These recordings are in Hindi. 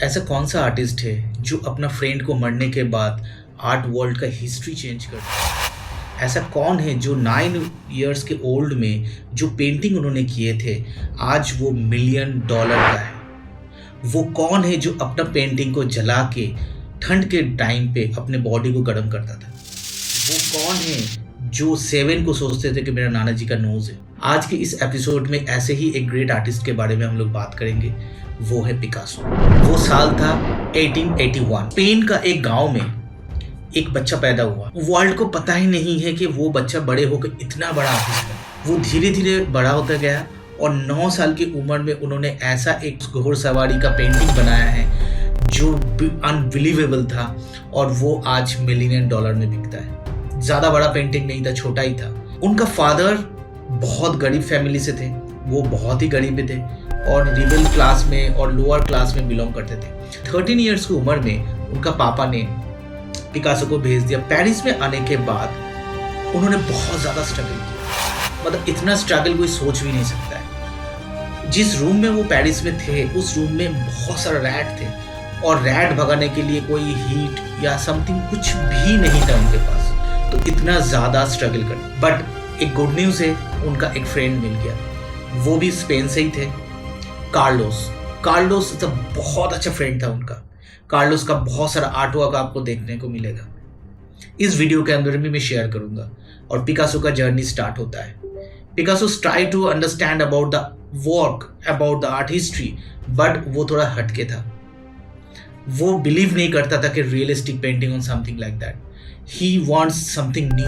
ऐसा कौन सा आर्टिस्ट है जो अपना फ्रेंड को मरने के बाद आर्ट वर्ल्ड का हिस्ट्री चेंज कर दिया? ऐसा कौन है जो 9 इयर्स के ओल्ड में जो पेंटिंग उन्होंने किए थे आज वो $1 मिलियन का है? वो कौन है जो अपना पेंटिंग को जला के ठंड के टाइम पे अपने बॉडी को गर्म करता था? वो कौन है जो 7 को सोचते थे कि मेरा नाना जी का नोज है? आज के इस एपिसोड में ऐसे ही एक ग्रेट आर्टिस्ट के बारे में हम लोग बात करेंगे। वो है पिकासो। वो साल था 1881। स्पेन का एक गांव में एक बच्चा पैदा हुआ। वर्ल्ड को पता ही नहीं है कि वो बच्चा बड़े होकर इतना बड़ा आर्टिस्ट है। वो धीरे धीरे बड़ा होता गया और 9 साल की उम्र में उन्होंने ऐसा एक घोड़सवारी का पेंटिंग बनाया है जो अनबिलीवेबल था और वो आज $1 मिलियन में बिकता है। ज़्यादा बड़ा पेंटिंग नहीं था, छोटा ही था। उनका फादर बहुत गरीब फैमिली से थे, वो बहुत ही गरीब थे और मिडिल क्लास में और लोअर क्लास में बिलोंग करते थे। 13 इयर्स की उम्र में उनका पापा ने पिकासो को भेज दिया। पेरिस में आने के बाद उन्होंने बहुत ज़्यादा स्ट्रगल किया, मतलब इतना स्ट्रगल कोई सोच भी नहीं सकता है। जिस रूम में वो पेरिस में थे उस रूम में बहुत सारे रैट थे और रैट भगाने के लिए कोई हीट या समथिंग कुछ भी नहीं था उनके पास, तो इतना ज़्यादा स्ट्रगल कर। बट एक गुड न्यूज़ है, उनका एक फ्रेंड मिल गया, वो भी स्पेन से ही थे, कार्लोस तो बहुत अच्छा फ्रेंड था उनका। कार्लोस का बहुत सारा आर्ट वर्क आपको देखने को मिलेगा, इस वीडियो के अंदर भी मैं शेयर करूंगा। और पिकासो का जर्नी स्टार्ट होता है। Picasso try to understand about the work, about the art history, but वो थोड़ा हटके था। वो बिलीव नहीं करता था कि realistic painting on something like that. He wants something new,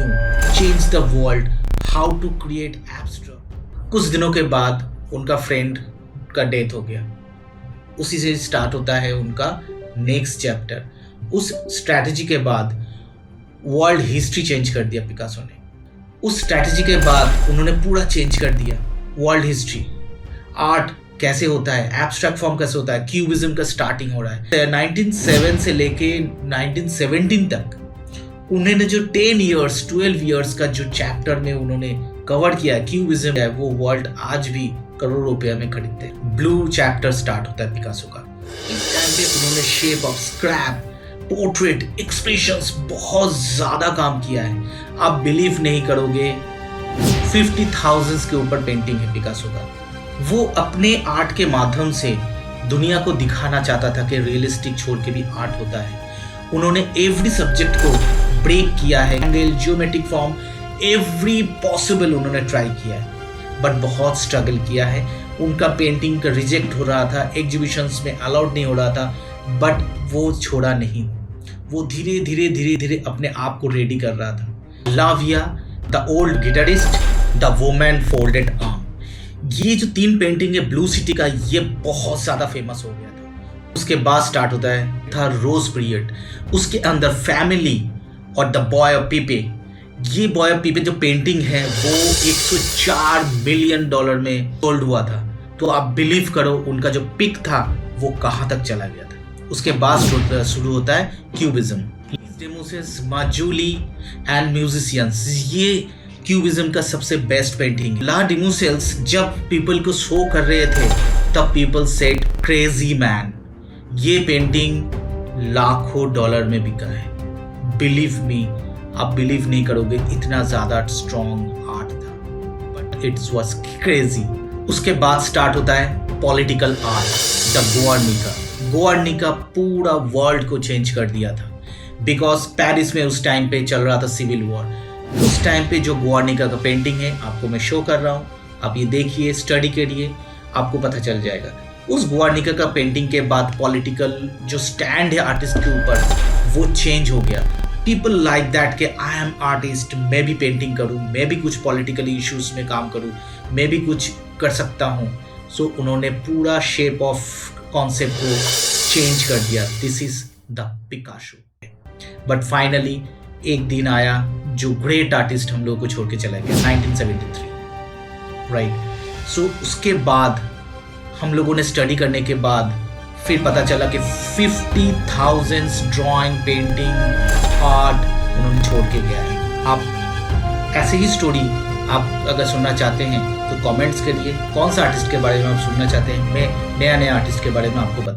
change the world, how to create abstract. कुछ दिनों के बाद उनका फ्रेंड का डेथ हो गया। उसी से स्टार्ट होता है उनका नेक्स्ट चैप्टर। उस स्ट्रैटेजी के बाद वर्ल्ड हिस्ट्री चेंज कर दिया पिकासो ने। उस स्ट्रैटेजी के बाद उन्होंने पूरा चेंज कर दिया वर्ल्ड हिस्ट्री। आर्ट कैसे होता है, एब्स्ट्रैक्ट फॉर्म कैसे होता है, क्यूबिज्म का स्टार्टिंग हो रहा है। 1907 से लेके 1917 तक उन्होंने जो 12 इयर्स का जो चैप्टर में उन्होंने कवर किया है, क्यूबिज्म है, वो वर्ल्ड आज भी करोड़ों रुपया में खरीदते हैं। ब्लू चैप्टर स्टार्ट होता है पिकासो का। इस टाइम पे उन्होंने shape of scrap, portrait, expressions बहुत ज्यादा काम किया है। आप बिलीव नहीं करोगे, 50,000 के ऊपर पेंटिंग है पिकासो का। वो अपने आर्ट के माध्यम से दुनिया को दिखाना चाहता था कि रियलिस्टिक छोड़ के भी आर्ट होता है। उन्होंने एवरी सब्जेक्ट को ब्रेक किया है, angle, geometric form, every possible उन्होंने ट्राई किया है, बट बहुत स्ट्रगल किया है। उनका पेंटिंग का रिजेक्ट हो रहा था, एग्जीबिशंस में अलाउड नहीं हो रहा था, बट वो छोड़ा नहीं। वो धीरे धीरे अपने आप को रेडी कर रहा था। Lavia, the old guitarist, the woman folded arm, ये जो 3 पेंटिंग है ब्लू सिटी का, ये बहुत ज्यादा फेमस हो गया था। उसके बाद स्टार्ट होता है था रोज पीरियड। उसके अंदर फैमिली और द बॉय ऑफ पीपे, ये बॉय ऑफ पीपे जो पेंटिंग है वो $104 मिलियन में सोल्ड हुआ था। तो आप बिलीव करो उनका जो पिक था वो कहाँ तक चला गया था। उसके बाद शुरू होता है क्यूबिज्म। माजूली एंड म्यूजिशियंस, ये क्यूबिज्म का सबसे बेस्ट पेंटिंग है। ला डिमोसेल्स जब पीपल को शो कर रहे थे तब पीपल सेड क्रेजी मैन। ये पेंटिंग लाखों डॉलर में बिका है। बिलीव मी, आप बिलीव नहीं करोगे, इतना ज्यादा स्ट्रॉन्ग आर्ट था, बट इट्स वाज क्रेजी। उसके बाद स्टार्ट होता है पॉलिटिकल आर्ट, द गुआर्निका पूरा वर्ल्ड को चेंज कर दिया था। बिकॉज पेरिस में उस टाइम पे चल रहा था सिविल वॉर। उस टाइम पे जो गुआर्निका का पेंटिंग है आपको मैं शो कर रहा हूँ, आप ये देखिए, स्टडी करिए, आपको पता चल जाएगा। उस गुआर्निका का पेंटिंग के बाद पॉलिटिकल जो स्टैंड है आर्टिस्ट के ऊपर वो चेंज हो गया। पीपल लाइक दैट कि आई एम आर्टिस्ट, मैं भी पेंटिंग करूँ, मैं भी कुछ पॉलिटिकल इश्यूज में काम करूँ, मैं भी कुछ कर सकता हूँ। सो उन्होंने पूरा शेप ऑफ कॉन्सेप्ट को चेंज कर दिया। This is the Picasso. But finally एक दिन आया जो ग्रेट आर्टिस्ट हम लोगों को छोड़ के चला गया, 1973, राइट। सो उसके बाद हम लोगों ने स्टडी करने के बाद फिर पता चला कि 50,000 ड्राइंग, पेंटिंग, आर्ट उन्होंने छोड़ के गया है। आप ऐसे ही स्टोरी आप अगर सुनना चाहते हैं तो कमेंट्स करिए, कौन सा आर्टिस्ट के बारे में आप सुनना चाहते हैं, मैं नया आर्टिस्ट के बारे में आपको बताऊं।